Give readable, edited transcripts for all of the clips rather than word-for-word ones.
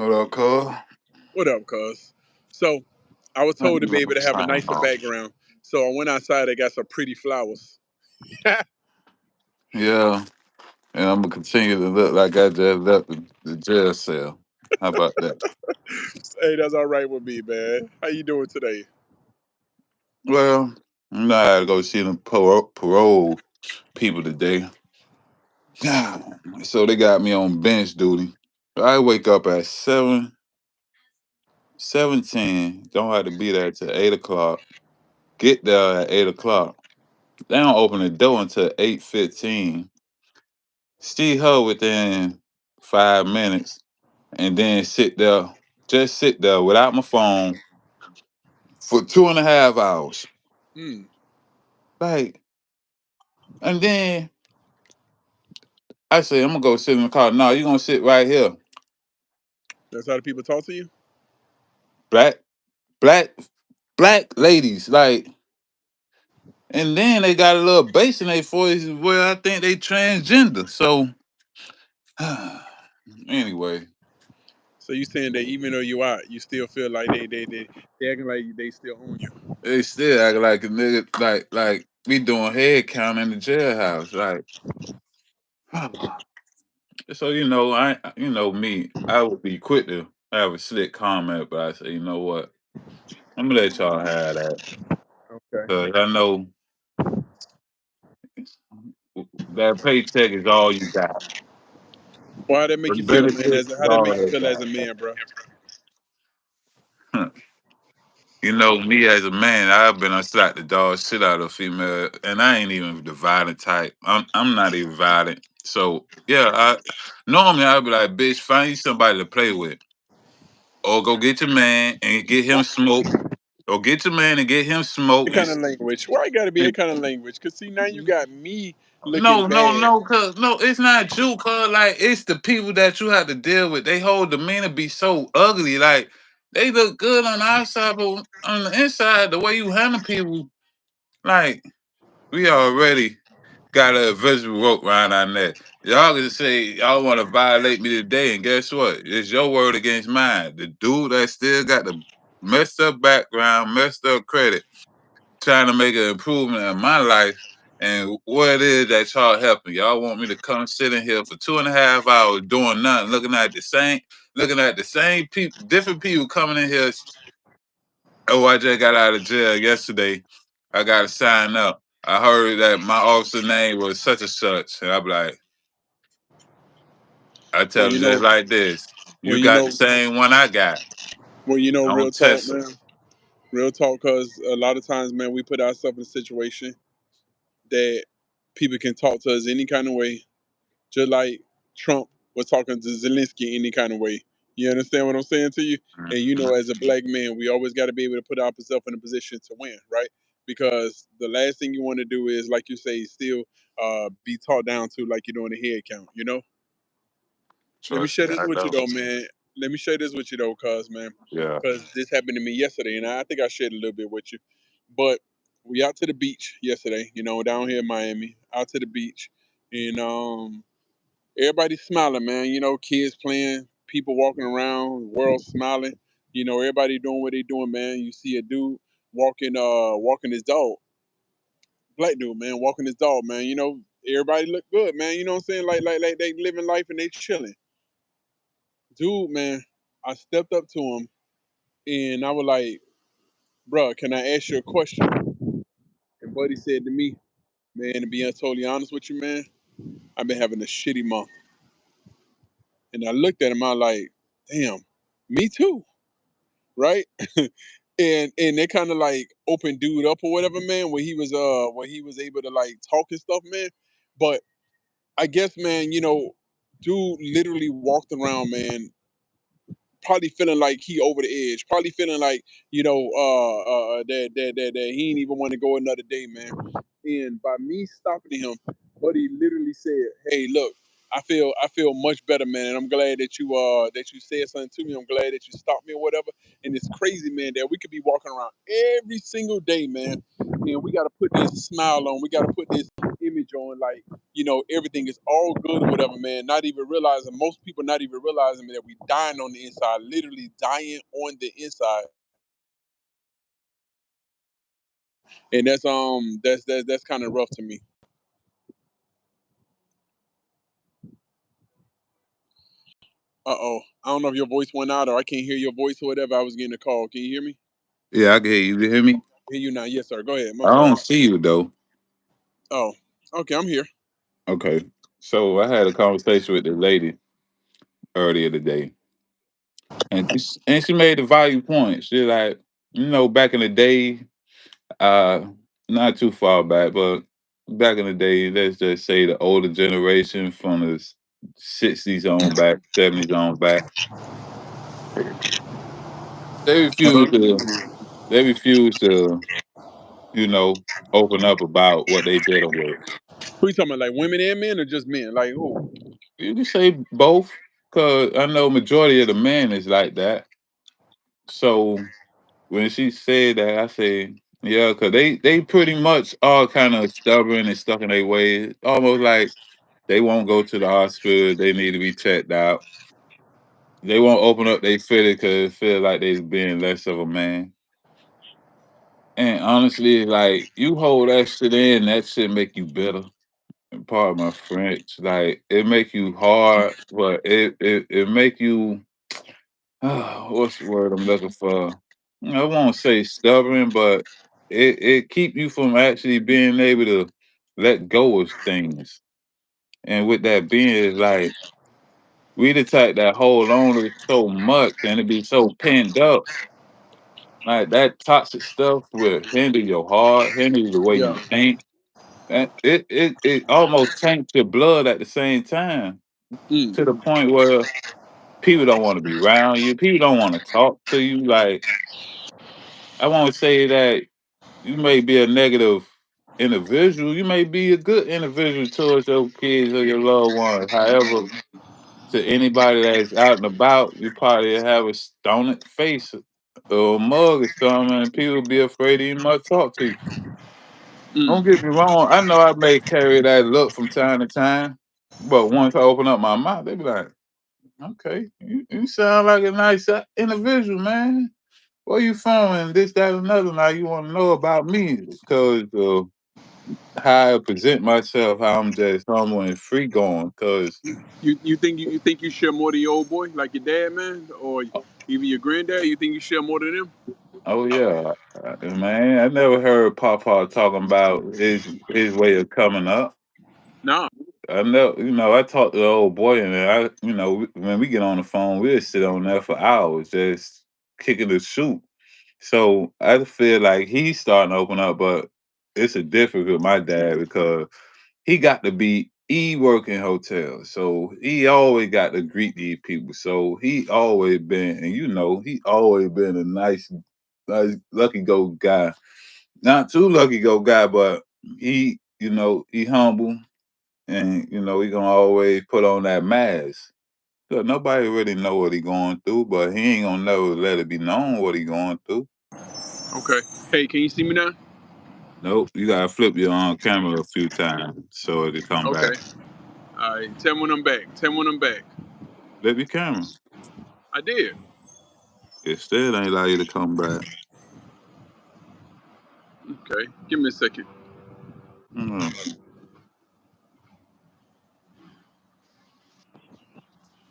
What up, cuz? What up, cuz? So, I was told to be able to have a nicer background. So, I went outside. I got some pretty flowers. Hey, Yeah, and I'm gonna continue to look like I just left the jail cell. How about that? that's all right with me, man. How you doing today? Well, I had to go see them parole people today. So they got me on bench duty. I wake up at 7:10. Don't have to be there till 8 o'clock. Get there at 8 o'clock. They don't open the door until 8:15. See her within 5 minutes, and then just sit there without my phone for 2.5 hours. Hmm. Like, and then I say, I'm gonna go sit in the car. No, you're gonna sit right here. That's how the people talk to you. Black, black, black ladies. Like, and then they got a little bass in their voice where I think they transgender. So, anyway, So you saying that even though you out, you still feel like they acting like they still own you. they still act like a nigga, like we doing head count in the jailhouse. Like, so you know me, I would be quick to have a slick comment, but I say, you know what? I'm gonna let y'all have that. Okay. Cause I know that paycheck is all you got. Well, how that make The you feel, man? benefits is How that all make you they feel as got. a man, bro? You know, me as a man, I've been a slap the dog shit out of a female, and I ain't even the violent type. I'm not even violent. So yeah, I normally I'd be like, bitch, find you somebody to play with, or go get your man and get him smoke, or get your man and get him smoke That and kind of language. Why it got to be that kind of language? Cause see, now you got me looking no, no, bad. no, cause no, it's not you, cause like it's the people that you have to deal with. They hold demeanor be so ugly. Like they look good on the outside, but on the inside, the way you handle people, like we already got a invisible rope around our neck. Y'all can say y'all want to violate me today, and guess what? It's your word against mine. The dude that still got the messed up background, messed up credit, trying to make an improvement in my life and what it is that y'all helping. Y'all want me to come sit in here for 2.5 hours doing nothing, looking at the same people, different people coming in here. Oh, I just got out of jail yesterday. I got to sign up. I heard that my officer name was such and such, and I'm like, I Well, tell you them just know, like this. well, You you got the know, same one I got. real Don't talk, test them. man. Real talk, cause a lot of times, man, we put ourselves in a situation that people can talk to us any kind of way, just like Trump was talking to Zelensky any kind of way. You understand what I'm saying to you? And you know, Mhm. as a black man, we always got to be able to put ourselves in a position to win, right? Because the last thing you want to do is, like you say, still be talked down to like you're doing a head count. You know. Let me Trust share me, this I with you know. though, man. Let me share this with you though, cuz man, Yeah. because this happened to me yesterday, and I think I shared a little bit with you. But we out to the beach yesterday, you know, down here in Miami, out to the beach, and everybody smiling, man. You know, kids playing, people walking around, world smiling. You know, everybody doing what they doing, man. You see a dude walking his dog, black dude, man, walking his dog, man. You know, everybody look good, man. You know what I'm saying? Like they living life and they chilling. Dude, man, I stepped up to him and I was like, "Bruh, can I ask you a question?" And Buddy said to me, "Man, to be totally honest with you, man, I've been having a shitty month." And I looked at him, I was like, "Damn, me too, right?" And they kind of like opened dude up or whatever, man, where he was able to like talk and stuff, man. But I guess, man, you know, dude literally walked around, man, probably feeling like he over the edge, probably feeling like that he ain't even want to go another day, man. And by me stopping him, Buddy literally said, "Hey, look, I feel much better, man, and I'm glad that you said something to me. I'm glad that you stopped me or whatever." And it's crazy, man, that we could be walking around every single day, man, and we got to put this smile on. We got to put this image on like, everything is all good or whatever, man. Not even realizing, most people not even realizing that we dying on the inside, literally dying on the inside. And that's kind of rough to me. Uh-oh. I don't know if your voice went out or I can't hear your voice or whatever. I was getting a call. Can you hear me? Yeah, I can hear you. You hear me? Hear you now. Yes, sir. Go ahead. My I fault. don't see you though. Oh, okay. I'm here. Okay. So I had a conversation with the lady earlier today, and she made a value point. She like, back in the day, uh, not too far back, but back in the day, let's just say the older generation from the '60s on back, '70s on back, they refuse to, they refuse to, you know, open up about what they did with. Who you talking about? Like women and men or just men? Like who? You can say both, cause I know majority of the men is like that. So when she said that, I say, yeah, cause they pretty much are kind of stubborn and stuck in their ways, almost like they won't go to the hospital. They need to be checked out. They won't open up their feelings because feel like they're being less of a man. And honestly, like you hold that shit in, that shit make you bitter. Pardon my French. Like it make you hard, but it make you what's the word I'm looking for? I won't say stubborn, but it keep you from actually being able to let go of things. And with that being, like we the type that hold on to so much and it be so pent up. Like that toxic stuff will hinder your heart, hinder the way Yeah. you think. And it almost taints your blood at the same time Mm, to the point where people don't want to be around you. People don't want to talk to you. Like I won't say that you may be a negative individual. You may be a good individual towards your kids or your loved ones. However, to anybody that's out and about, you probably have a stoned face or a mug or something, and people be afraid to even much talk to you. Don't mm. get me wrong. I know I may carry that look from time to time, but once I open up my mouth, they be like, "Okay, you sound like a nice individual, man. Where you from?" And this, that, and another. Now you want to know about me because how I present myself, how I'm just humble and free going. Because You think you share more than your old boy, like your dad, man, or even your granddad? You think you share more than them? oh yeah, man, I never heard Papa talking about his way of coming up. Nah. I know, I talked to the old boy, and when we get on the phone, we'll sit on there for hours, just kicking the shoot. So I feel like he's starting to open up, but it's a difference with my dad because he got to be he work in hotels, so he always got to greet these people. So he always been, and he always been a nice lucky go guy. Not too lucky go guy, but he humble, and he gonna always put on that mask. So nobody really know what he going through, but he ain't gonna never let it be known what he going through. Okay. Hey, can you see me now? Nope, you gotta flip your camera a few times so it can come back. Okay. All right. Tell me when I'm back. Tell me when I'm back. Flip your camera. I did. It still ain't allow you to come back. Okay. Give me a second. Mm,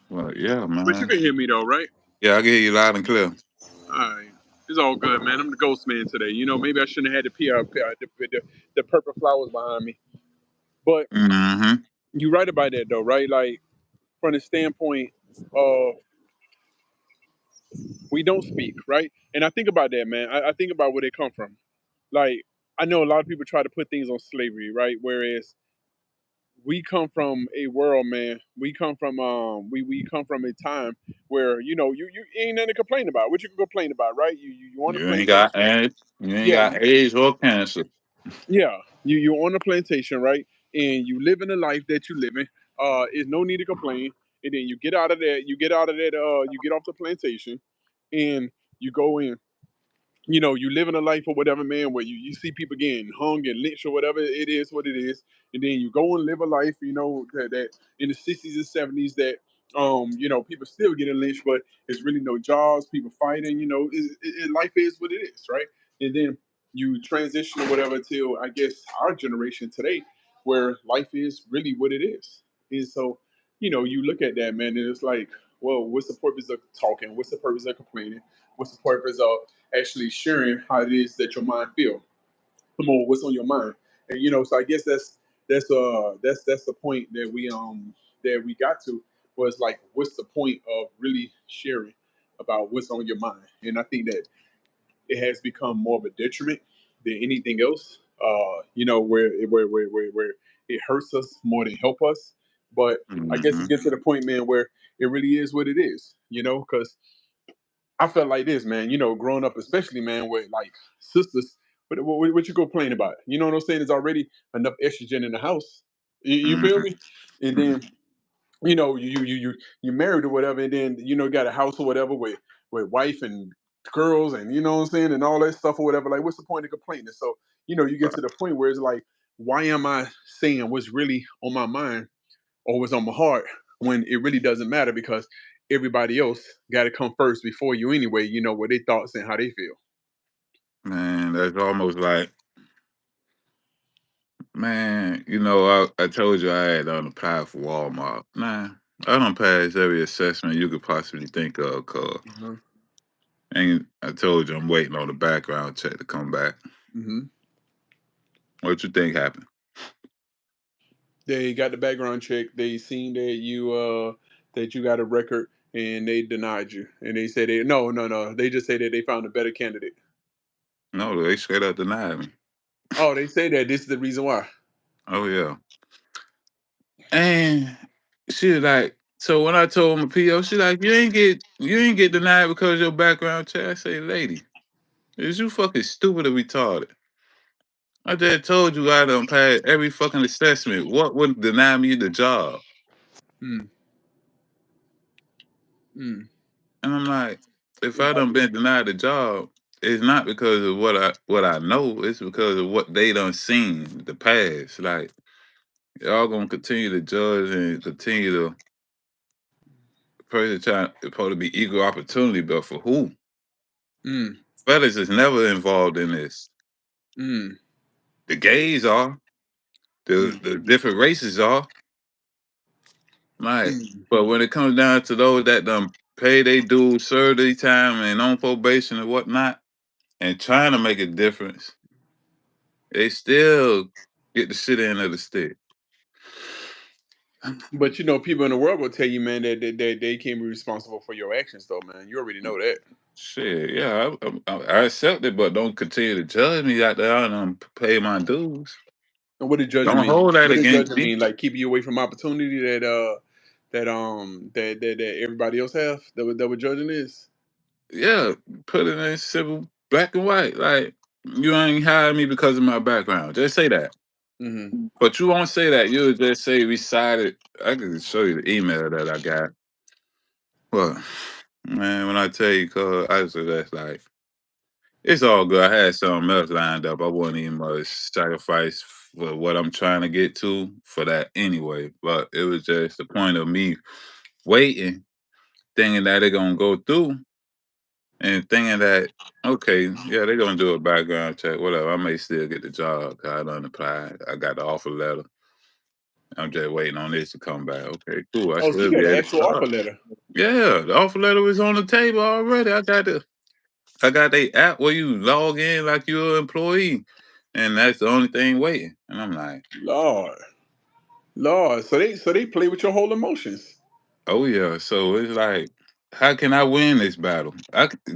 well, yeah, But you man. can hear me though, right? Yeah, I can hear you loud and clear. All right. It's all good, man. I'm the ghost man today. Maybe I shouldn't have had the purple flowers behind me. But Mm-hmm. you're right about that, though, right? Like, from the standpoint of we don't speak, right? And I think about that, man. I think about where they come from. Like, I know a lot of people try to put things on slavery, right? Whereas we come from a world, man. We come from a time where you ain't nothing to complain about. What you can complain about, right? You on a You ain't got plantation. AIDS. You ain't Yeah, got AIDS or cancer. yeah. You on a plantation, right? And you live in the life that you live in. Is no need to complain. And then you get out of that. You get out of that. You get off the plantation, and you go in. you living a life or whatever, man, where you see people getting hung and lynched or whatever it is, what it is, and then you go and live a life, that in the 60s and 70s that people still getting lynched, but there's really no jobs, people fighting, life is what it is, right? And then you transition or whatever till I guess our generation today, where life is really what it is. And so, you look at that, man, and it's like, well, what's the purpose of talking? What's the purpose of complaining? What's the purpose of actually sharing how it is that your mind feel? Come on, what's on your mind? And so I guess that's the point that we got to, was like, what's the point of really sharing about what's on your mind? And I think that it has become more of a detriment than anything else. Where it hurts us more than help us. But I guess it's Hmm. getting to the point, man, where it really is what it is. Because I felt like this, man. Growing up, especially, man, with like sisters. What you complain about? You know what I'm saying? There's already enough estrogen in the house. You feel Hmm. me? And then you married or whatever, and then got a house or whatever with wife and girls, and you know what I'm saying, and all that stuff or whatever. Like, what's the point of complaining? So you get to the point where it's like, why am I saying what's really on my mind or what's on my heart when it really doesn't matter, because everybody else got to come first before you anyway. What they thoughts and how they feel. Man, that's almost like, man, I told you I had applied for Walmart. Man, I don't pass every assessment you could possibly think of, cuz. Hmm. And I told you I'm waiting on the background check to come back. Hmm. What you think happened? They got the background check. They seen that you got a record, and they denied you. And they said no. They just say that they found a better candidate. No, they straight up denied me. Oh, they say that this is the reason why. Oh yeah. And she was like, so when I told my PO, she like, you ain't get denied because of your background check. I say, lady, is you fucking stupid or retarded? I just told you I done passed every fucking assessment. What would deny me the job? Mm, mm. And I'm like, if I done been denied the job, it's not because of what I know. It's because of what they done seen the past. Like, y'all gonna continue to judge and continue to person trying supposed to be equal opportunity, but for who? Mm, Fellas is never involved in this. mm, The gays are, the mm, the different races are, right? mm. But when it comes down to those that done pay they dues, serve their time, and on probation and whatnot, and trying to make a difference, they still get the shit end of the stick. But people in the world will tell you, man, that they can't be responsible for your actions, though, man. You already know that. Shit, yeah, I accept it, but don't continue to judge me out there and pay my dues. And what did judging Don't mean? hold that What does against judging me. mean? Like keeping you away from opportunity that everybody else have. That what judging is. Yeah, put it in simple black and white. Like, you ain't hired me because of my background. Just say that. Hmm. But you won't say that. You'll just say recited. I can show you the email that I got. Well, man, when I tell you, cause I was just like, it's all good. I had something else lined up. I wasn't even much sacrifice for what I'm trying to get to for that anyway. But it was just the point of me waiting, thinking that they're gonna go through, and thinking that, okay, yeah, they're gonna do a background check, whatever. I may still get the job 'cause I done applied. I got the offer letter. I'm just waiting on this to come back. Okay, cool. I Oh, so you should be got an able to actual offer start. letter. Yeah, the offer letter was on the table already. I got the app where you log in like you're an employee. And that's the only thing waiting. And I'm like, Lord, Lord. So they play with your whole emotions. oh yeah. So it's like, how can I win this battle?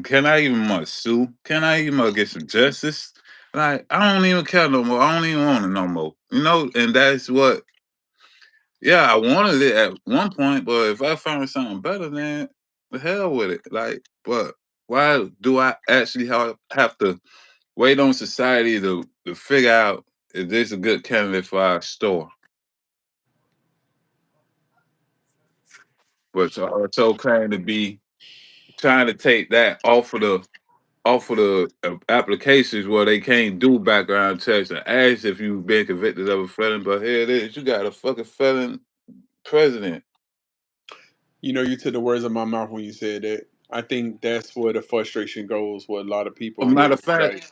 Can I even must sue? Can I even must get some justice? Like, I don't even care no more. I don't even want it no more. And that's what, yeah, I wanted it at one point, but if I find something better, then the hell with it. Like, but why do I actually have to wait on society to figure out if this is a good candidate for our store? But it's so claim to be trying to take that off of the off of the applications where they can't do background checks and ask if you've been convicted of a felon. But here it is, you got a fucking felon president. You know, you took the words of my mouth when you said that. I think that's where the frustration goes with a lot of A people, and matter it's of fact, like,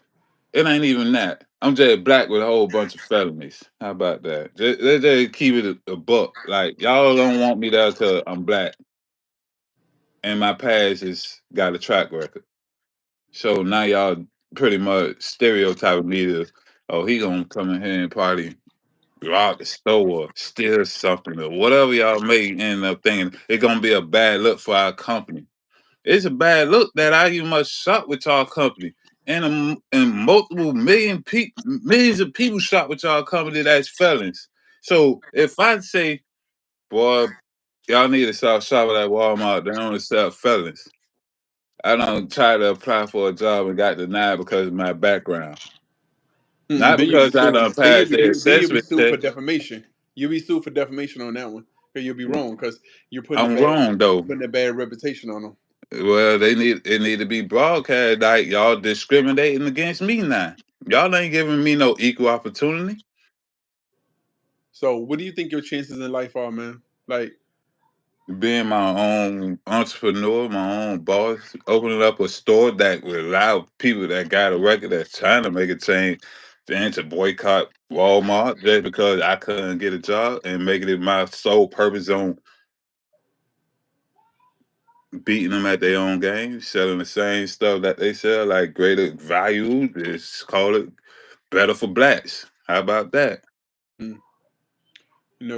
it ain't even that. I'm just black with a whole bunch of felonies. How about that? Just keep it a buck. Like y'all don't want me there because I'm black and my past has got a track record. So now y'all pretty much stereotyping me to, oh, he gonna come in here and party, rob the store, steal something, or whatever y'all may end up thinking. It's gonna be a bad look for our company. It's a bad look that I you must shop with y'all company. And multiple millions of people shop with y'all company that's felons. So if I say, boy, y'all need to start shopping at Walmart, they only sell felons. I don't try to apply for a job and got denied because of my background. Not then you'll be because I suing. don't pass the Then you'll be assessment sued for test. defamation. You'll be sued for defamation on that one because you'll be wrong because I'm wrong though. putting a bad reputation on them. Well, it need to be broadcast like y'all discriminating against me now. Y'all ain't giving me no equal opportunity. So, what do you think your chances in life are, man? Like, Being my own entrepreneur, my own boss, opening up a store that would allow people that got a record that's trying to make a change then to boycott Walmart just because I couldn't get a job and making it my sole purpose on beating them at their own game, selling the same stuff that they sell, like greater value. Just call it better for blacks. How about that? mm,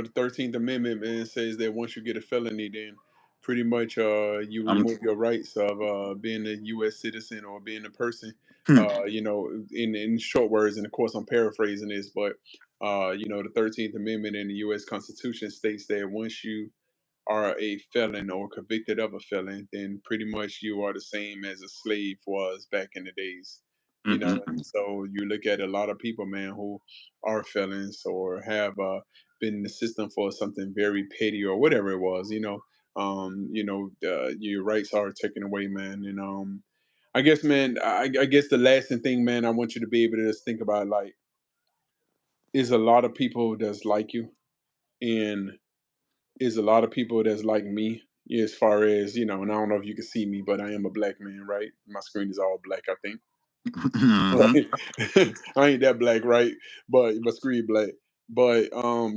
the 13th Amendment, man, says that once you get a felony, then pretty much you I'm remove your rights of being a U.S. citizen or being a person. In short words, and of course I'm paraphrasing this, but the 13th Amendment in the U.S. Constitution states that once you are a felon or convicted of a felon, then pretty much you are the same as a slave was back in the days. And Mm-mm-mm. so you look at a lot of people, man, who are felons or have been in the system for something very petty or whatever it was. Your rights are taken away, man. And I guess, man, I guess the lasting thing, man, I want you to be able to just think about, like, is a lot of people that's like you, and is a lot of people that's like me, as far as, and I don't know if you can see me, but I am a black man, right? My screen is all black, I think. Mhm. Right? I ain't that black, right? But my screen black. But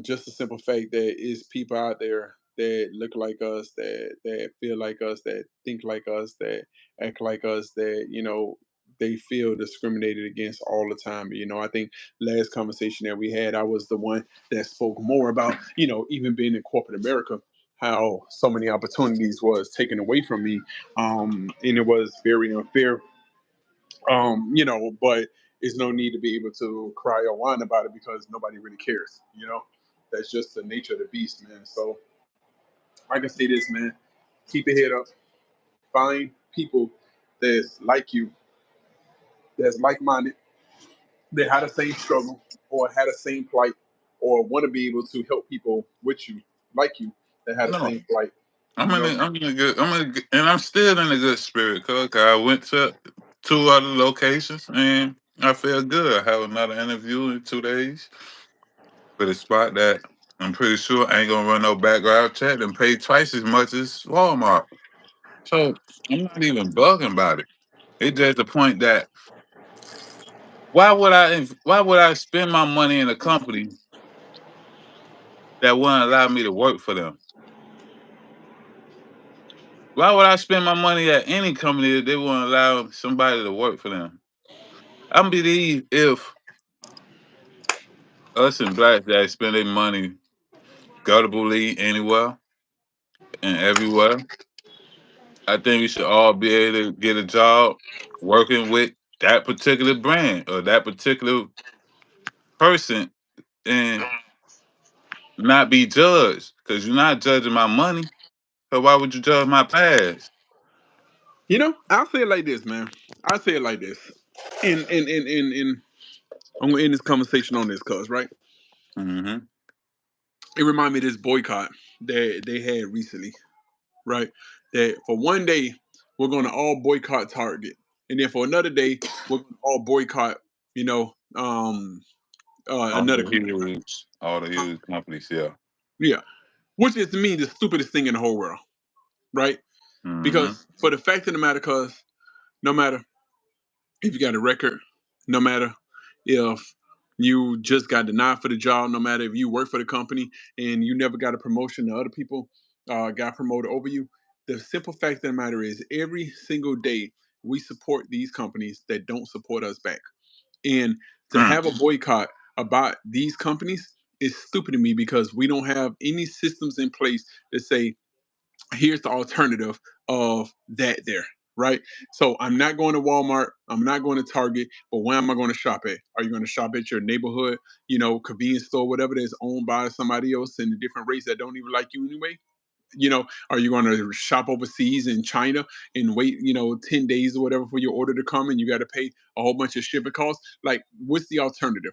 just the simple fact that is people out there that look like us, that feel like us, that think like us, that act like us, that they feel discriminated against all the time. I think last conversation that we had, I was the one that spoke more about, even being in corporate America, how so many opportunities was taken away from me, and it was very unfair, but there's no need to be able to cry or whine about it because nobody really cares. That's just the nature of the beast, man. So I can say this, man: keep your head up, find people that's like you, that's like-minded, that had the same struggle or had the same plight, or want to be able to help people with you, like you, that had the No, same plight. You know, and I'm still in a good spirit. Cause I went to two other locations and I feel good. I have another interview in 2 days for the spot that I'm pretty sure ain't gonna run no background check and pay twice as much as Walmart. So I'm not even bugging about it. It's just the point that why would I spend my money in a company that wouldn't allow me to work for them? Why would I spend my money at any company that they wouldn't allow somebody to work for them? I believe if us and blacks that spend their money guttably anywhere and everywhere, I think we should all be able to get a job working with that particular brand or that particular person and not be judged because you're not judging my money. So why would you judge my past? I'll say it like this, man. I'll say it like this. In I'm gonna end this conversation on this, cuz, right? Hmm. It reminded me of this boycott that they had recently, right? That for one day we're gonna all boycott Target. and then for another day we'll all boycott, you know, another company, right? All the huge companies, yeah. Yeah, which is to me the stupidest thing in the whole world, right? Mm-hmm. Because for the fact of the matter, cause no matter if you got a record, no matter if you just got denied for the job, no matter if you work for the company and you never got a promotion, the other people got promoted over you. The simple fact of the matter is, every single day we support these companies that don't support us back. And to Mm. have a boycott about these companies is stupid to me because we don't have any systems in place that say, here's the alternative of that there, right? So I'm not going to Walmart, I'm not going to Target, but where am I going to shop at? Are you going to shop at your neighborhood, convenience store, whatever that's owned by somebody else in a different race that don't even like you anyway? Are you going to shop overseas in China and wait, 10 days or whatever for your order to come and you got to pay a whole bunch of shipping costs? Like, what's the alternative?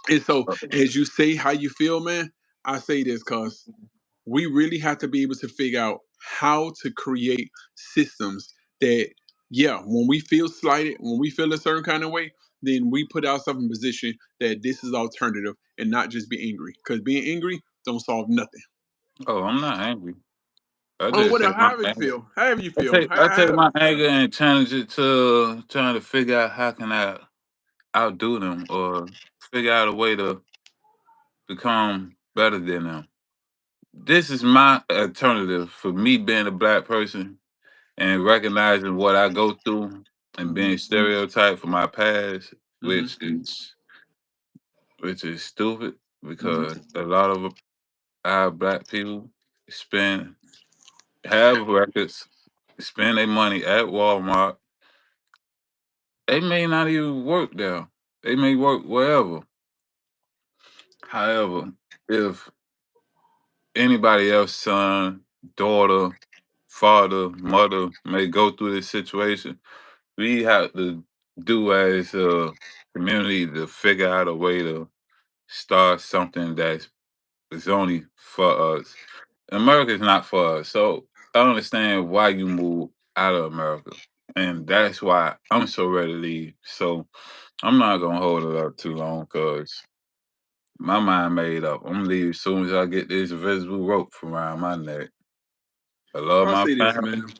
And so, as you say how you feel, man, I say this because we really have to be able to figure out how to create systems that, yeah, when we feel slighted, when we feel a certain kind of way, then we put ourselves in a position that this is alternative and not just be angry, because being angry don't solve nothing. Oh, I'm not angry. I Oh, just whatever, take my however you anger. feel, however you I feel. take I take my anger and challenge it to trying to figure out how can I outdo them or figure out a way to become better than them. This is my alternative for me being a black person and recognizing what I go through and Hmm. being stereotyped for my past, Hmm. which is stupid Hmm. because a lot of our black people spend have records, spend their money at Walmart. They may not even work there. They may work wherever. However, if anybody else, son, daughter, father, mother may go through this situation, we have to do as a community to figure out a way to start something that's is only for us. America is not for us. So I understand why you move out of America. And that's why I'm so ready to leave. So I'm not gonna hold it up too long because my mind made up. I'm gonna leave as soon as I get this invisible rope from around my neck. I love I'll my say this, family, man.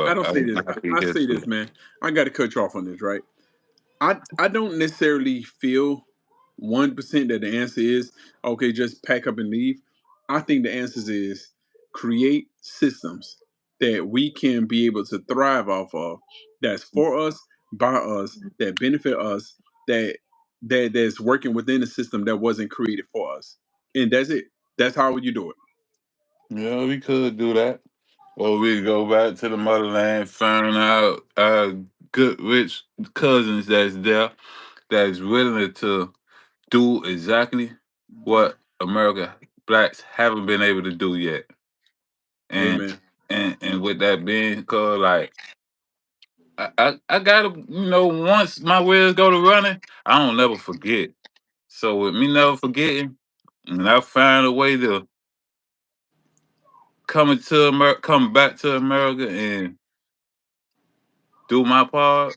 I but don't I say will this. not be I here say too. this, man. I got to cut you off on this, right? I don't necessarily feel 1% that the answer is okay, just pack up and leave. I think the answer is create systems that we can be able to thrive off of, that's for us, by us, that benefit us, that's working within a system that wasn't created for us. And that's it. That's how you do it. Yeah, we could do that. Or we go back to the motherland, find out our good rich cousins that's there that's willing to do exactly what America blacks haven't been able to do yet. And Amen. and with that being called, like I gotta, once my wheels go to running, I don't never forget. So with me never forgetting, and I find a way to come back to America and do my part.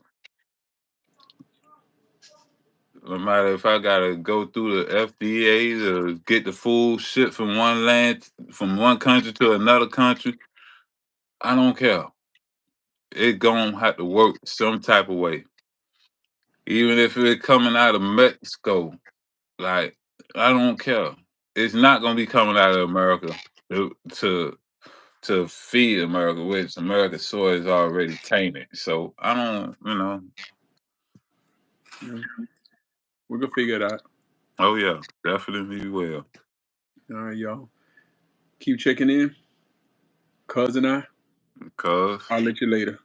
No matter if I gotta go through the FDA to get the food shipped from one land, from one country to another country, I don't care. It gonna have to work some type of way. Even if it coming out of Mexico, like I don't care. It's not gonna be coming out of America to to feed America, which America's soil is already tainted. So I don't, Yeah, we're gonna figure it out. oh yeah, definitely will. All right, y'all. Keep checking in. Cousin I. Cause I'll let you later.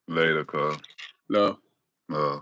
later, cause Love. uh